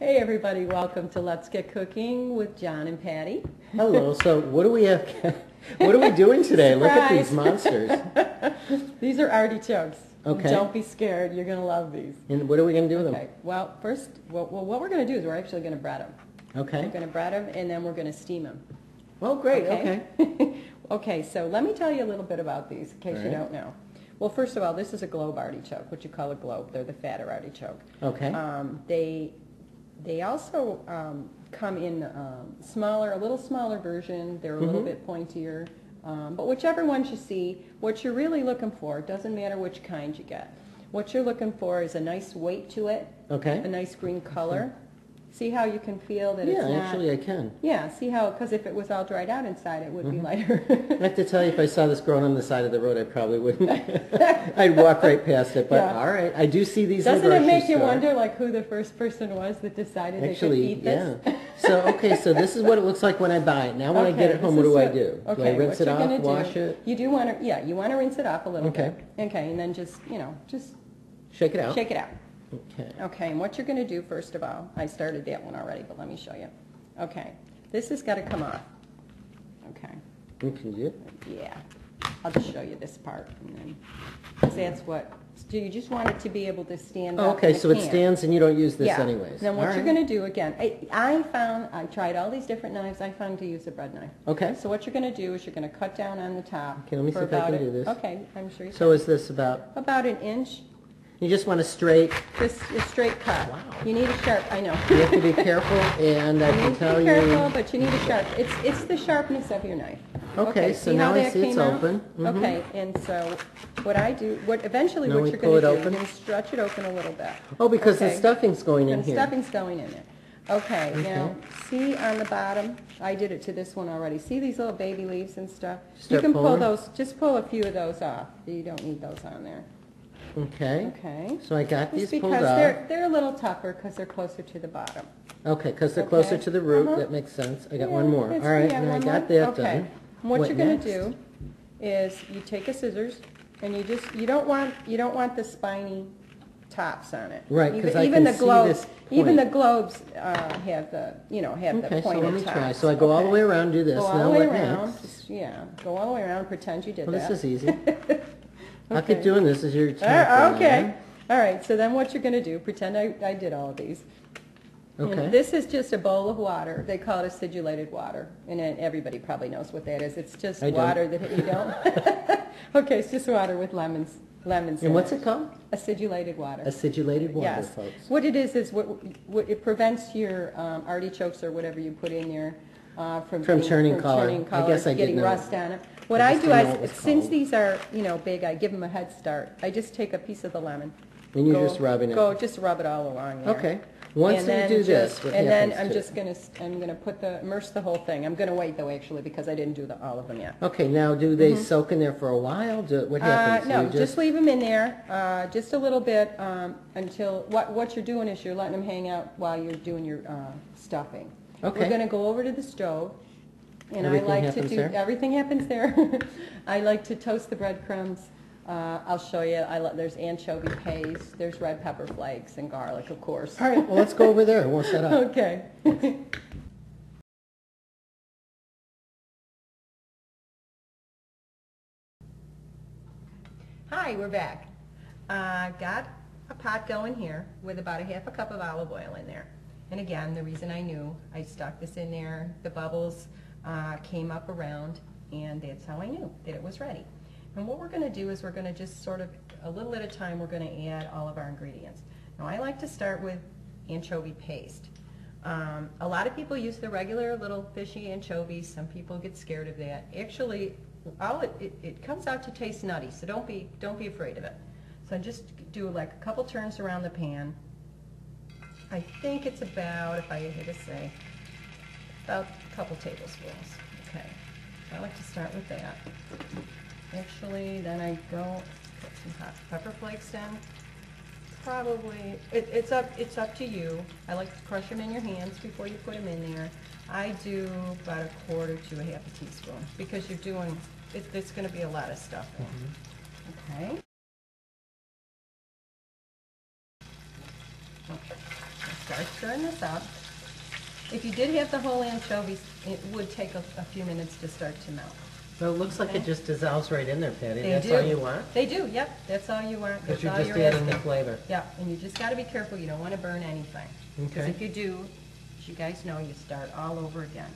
Hey everybody, welcome to Let's Get Cooking with John and Patty. Hello, so what do we have, what are we doing today? Surprise. Look at these monsters. These are artichokes. Okay. Don't be scared, you're going to love these. And what are we going to do with Okay, well first, what we're going to do is we're actually going to bread them. them? Okay. We're going to bread them and then we're going to steam them. Oh, great, okay. Okay, so let me tell you a little bit about these in case you don't know. Well, first of all, this is a globe artichoke, what you call a globe. They're the fatter artichoke. Okay. They also come in smaller, a little smaller version. They're a little bit pointier. But whichever ones you see, what you're really looking for, it doesn't matter which kind you get. What you're looking for is a nice weight to it, Okay. a nice green color. See how you can feel that it's not... Yeah, actually I can. Yeah, see how, because if it was all dried out inside, it would be lighter. I have to tell you, if I saw this growing on the side of the road, I probably wouldn't. I'd walk right past it, but Yeah. all right. I do see these Doesn't in the it grocery make you store. wonder, like, who the first person was that decided Actually, they could eat this? yeah. So, okay, so this is what it looks like when I buy it. Now when I get it home, what do I do? Do I rinse it off, wash it? You do want to, yeah, you want to rinse it off a little Okay. bit. Okay, and then just, just Shake it out? shake it out. Okay. Okay, and what you're going to do, first of all, I started that one already, but let me show you. Okay, this has got to come off. Okay. Can you? Yeah. I'll just show you this part, and then, because that's what, do you just want it to be able to stand up Okay, in the so it can. stands and you don't use this Yeah. anyways. Then what All you're right. going to do, again, I tried all these different knives, I found to use a bread knife. Okay. So what you're going to do is you're going to cut down on the top. Okay, let me see for if I about can do this. Okay, I'm sure you So is this about, about an inch, you just want a straight, just a straight cut. Wow. You need a sharp, I know. you have to be careful, and I You can need to tell be you. careful, but you need a sharp, it's the sharpness of your knife. Okay, so see now how I that see it's came out? open. Mhm. Okay, and so what I do, eventually Now what we you're pull going to it do, open? you're going to stretch it open a little bit. Oh, because the Okay. stuffing's going in And here. stuffing's going in there. Okay, now, see on the bottom, I did it to this one already. See these little baby leaves and stuff? Start You can pull pulling? those, just pull a few of those off. You don't need those on there. Okay. Okay. So I got Just these pulled because off. they're a little tougher because they're closer to the bottom. Okay, because they're closer Okay. to the root. Uh-huh. That makes sense. I got Yeah, one more. All it's- right, yeah, and I one got more. that Okay. done. And what you're going next? to do is you take a scissors and you don't want the spiny tops on it. Right, 'cause I even can the see globes, this even the point. globes have the the Okay, so pointed let me try. tops. So I go all the Okay. way around, do this. Go all Now the way what around. next? Just, yeah, go all the way around. Pretend you did Well, that. this is easy. I'll Okay. keep doing this as your turn. Okay. All right. So then, what you're going to do? Pretend I did all of these. Okay. And this is just a bowl of water. They call it acidulated water, and then everybody probably knows what that is. It's just I don't. water that you don't. Okay, it's just water with lemons. And what's it called? Acidulated water. Acidulated water, Yes. folks. What it is what it prevents your artichokes or whatever you put in there from turning color. turning I color, guess I did getting know. rust on it. What I I just do didn't know is, what it was since called. these are big, I give them a head start. I just take a piece of the lemon. And you're just rubbing it. Go, just rub it all along there. Okay. Once And you then do this, just- what and then happens I'm to it? just gonna immerse the whole thing. I'm gonna wait though actually because I didn't do all of them yet. Okay, now do they soak in there for a while? What happens? No, You just leave them in there just a little bit until what you're doing is you're letting them hang out while you're doing your stuffing. Okay. We're gonna go over to the stove, and Everything I like to happens do there? everything happens there. I like to toast the breadcrumbs. I'll show you. There's anchovy paste. There's red pepper flakes and garlic, of course. All right, well, let's go over there. We'll set up. Okay. Hi, we're back. Got a pot going here with about a half a cup of olive oil in there. And again, the reason I knew, I stuck this in there, the bubbles came up around, and that's how I knew that it was ready. And what we're going to do is we're going to just sort of, a little at a time, we're going to add all of our ingredients. Now I like to start with anchovy paste. A lot of people use the regular little fishy anchovies. Some people get scared of that. Actually, it comes out to taste nutty, so don't be afraid of it. So just do like a couple turns around the pan. I think it's about, if I had to say, about a couple tablespoons. Okay, so I like to start with that. Actually, then I go put some hot pepper flakes in. Probably, it's up to you. I like to crush them in your hands before you put them in there. I do about a quarter to a half a teaspoon because you're doing, it's going to be a lot of stuff in. Okay. Okay. start stirring this up. If you did have the whole anchovies, it would take a few minutes to start to melt. Well, it looks like it just dissolves right in there, Patty. They That's do. all you want? They do, yep. That's all you want. Because That's you're all just you're adding the asking. flavor. Yeah, and you just got to be careful. You don't want to burn anything. Because Okay. if you do, as you guys know, you start all over again.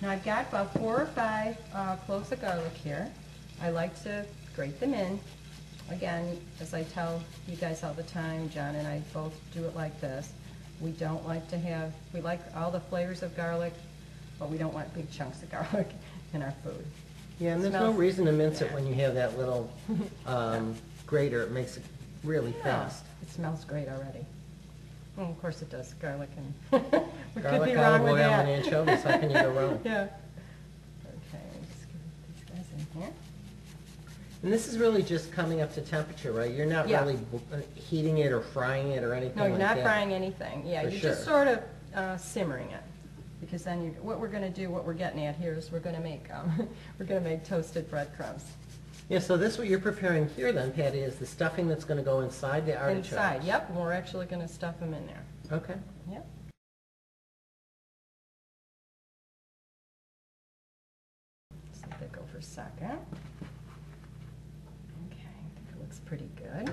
Now I've got about 4 or 5 cloves of garlic here. I like to grate them in. Again, as I tell you guys all the time, John and I both do it like this. We don't like to have, we like all the flavors of garlic, but we don't want big chunks of garlic in our food. Yeah, and there's no reason to mince it when you have that little grater. It makes it really fast. It smells great already. Well, of course it does, garlic and, we could Garlic, be wrong olive with oil, that. and anchovies. How can you go wrong? Yeah. Okay, let's get these guys in here. And this is really just coming up to temperature, right? You're not Yeah. really heating it or frying it or anything No, you're like not that. frying anything. Yeah, For you're sure. just sort of simmering it. Because then what we're going to do, what we're getting at here is we're going to make toasted breadcrumbs. Yeah, so this what you're preparing here then, Patty, is the stuffing that's going to go inside the artichokes. Inside, yep, and we're actually going to stuff them in there. Okay. Yep. Just let that go for a second. Okay, I think it looks pretty good.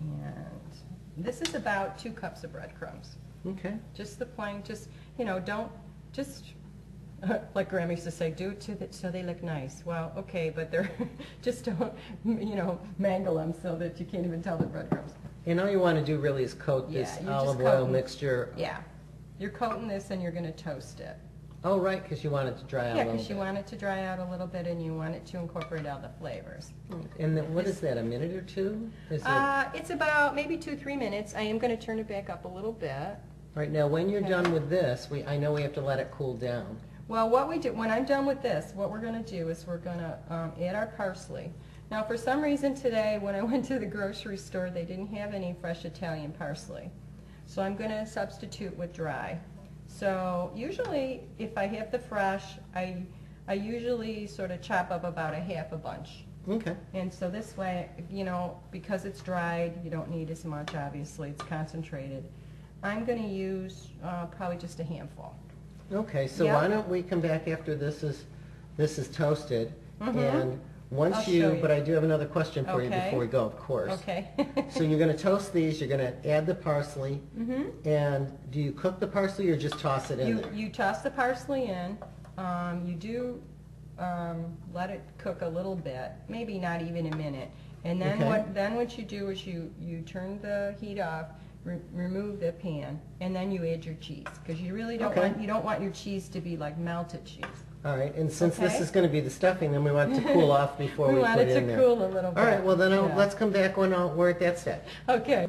And this is about 2 cups of breadcrumbs. Okay. Just the plain, just, you know, don't, just, like Grandma used to say, do it so they look nice. Well, okay, but they're, just don't, you know, mangle them so that you can't even tell they're breadcrumbs. And all you want to do really is coat Yeah, this you're olive just oil coating. mixture. Yeah. You're coating this and you're going to toast it. Oh, right, because you want it to dry out a Yeah, little because bit. you want it to dry out a little bit and you want it to incorporate all the flavors. And then what is that, a minute or two? Is it, It's about maybe 2-3 minutes. I am going to turn it back up a little bit. right now, when you're done with this, I know we have to let it cool down. Well, what we do, when I'm done with this, what we're going to do is we're going to add our parsley. Now, for some reason today, when I went to the grocery store, they didn't have any fresh Italian parsley. So I'm going to substitute with dry. So usually, if I have the fresh, I usually sort of chop up about a half a bunch. Okay. And so this way, you know, because it's dried, you don't need as much, obviously, it's concentrated. I'm going to use probably just a handful. Okay, so Yep. why don't we come back after this is toasted, and once I'll show you. but I do have another question for you Okay. before we go, of course. Okay. So you're going to toast these, you're going to add the parsley, and do you cook the parsley or just toss it in there? You toss the parsley in. You do let it cook a little bit, maybe not even a minute. And then Okay. what you do is you turn the heat off, remove the pan, and then you add your cheese because you really don't Okay. want your cheese to be like melted cheese. All right, and since this Okay. is going to be the stuffing, then we want it to cool off before we We put want it it in to there. cool a little bit. All right, well then Yeah. let's come back when we're at that step. Okay.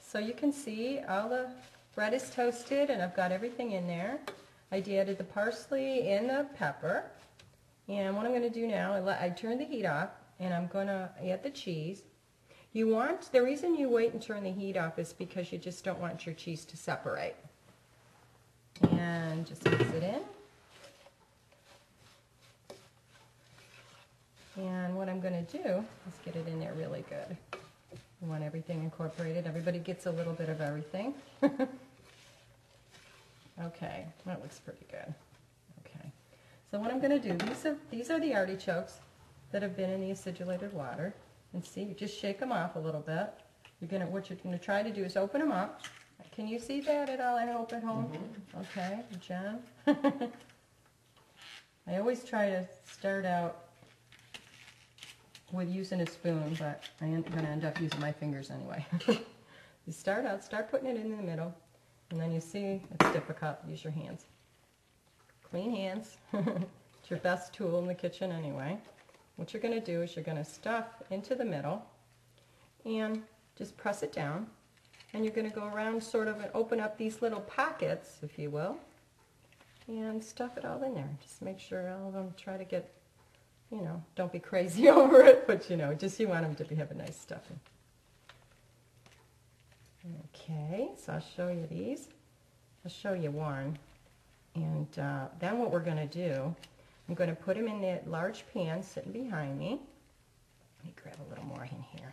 So you can see all the bread is toasted and I've got everything in there. I added the parsley and the pepper. And what I'm going to do now, I turn the heat off and I'm going to add the cheese. The reason you wait and turn the heat off is because you just don't want your cheese to separate. And just mix it in. And what I'm going to do is get it in there really good. I want everything incorporated. Everybody gets a little bit of everything. Okay, that looks pretty good. Okay, so what I'm going to do, these are the artichokes that have been in the acidulated water. And see, you just shake them off a little bit. What you're going to try to do is open them up. Can you see that at all, I hope, at home? Okay, John? I always try to start out with using a spoon, but I'm going to end up using my fingers anyway. You start putting it in the middle, and then you see it's difficult. Use your hands. Clean hands. It's your best tool in the kitchen anyway. What you're going to do is you're going to stuff into the middle and just press it down. And you're going to go around sort of and open up these little pockets, if you will, and stuff it all in there. Just make sure all of them try to get, you know, don't be crazy over it, but you know, just you want them to have a nice stuffing. Okay, so I'll show you these. I'll show you one. And then what we're going to do, I'm going to put them in that large pan sitting behind me. Let me grab a little more in here.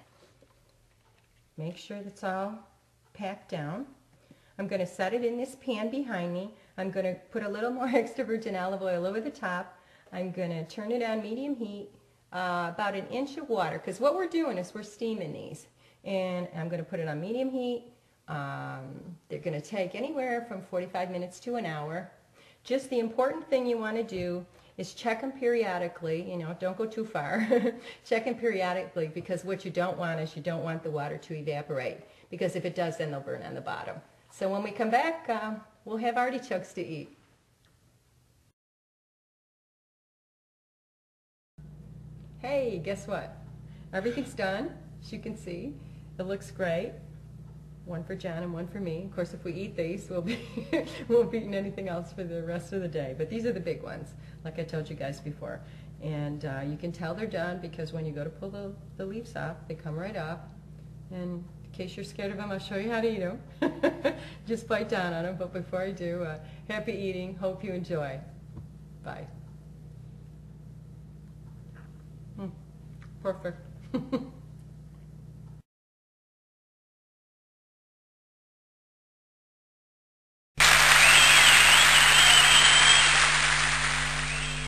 Make sure that's all packed down. I'm going to set it in this pan behind me. I'm going to put a little more extra virgin olive oil over the top. I'm going to turn it on medium heat, about an inch of water, because what we're doing is we're steaming these. And I'm going to put it on medium heat. They're going to take anywhere from 45 minutes to an hour. Just the important thing you want to do is check them periodically. You know, don't go too far. Check them periodically, because what you don't want is you don't want the water to evaporate, because if it does, then they'll burn on the bottom. So when we come back, we'll have artichokes to eat. Hey, guess what? Everything's done, as you can see. It looks great. One for John and one for me. Of course, if we eat these, we'll be won't be eating anything else for the rest of the day. But these are the big ones, like I told you guys before. And you can tell they're done because when you go to pull the leaves off, they come right off. And in case you're scared of them, I'll show you how to eat them. Just bite down on them. But before I do, happy eating. Hope you enjoy. Bye. Perfect.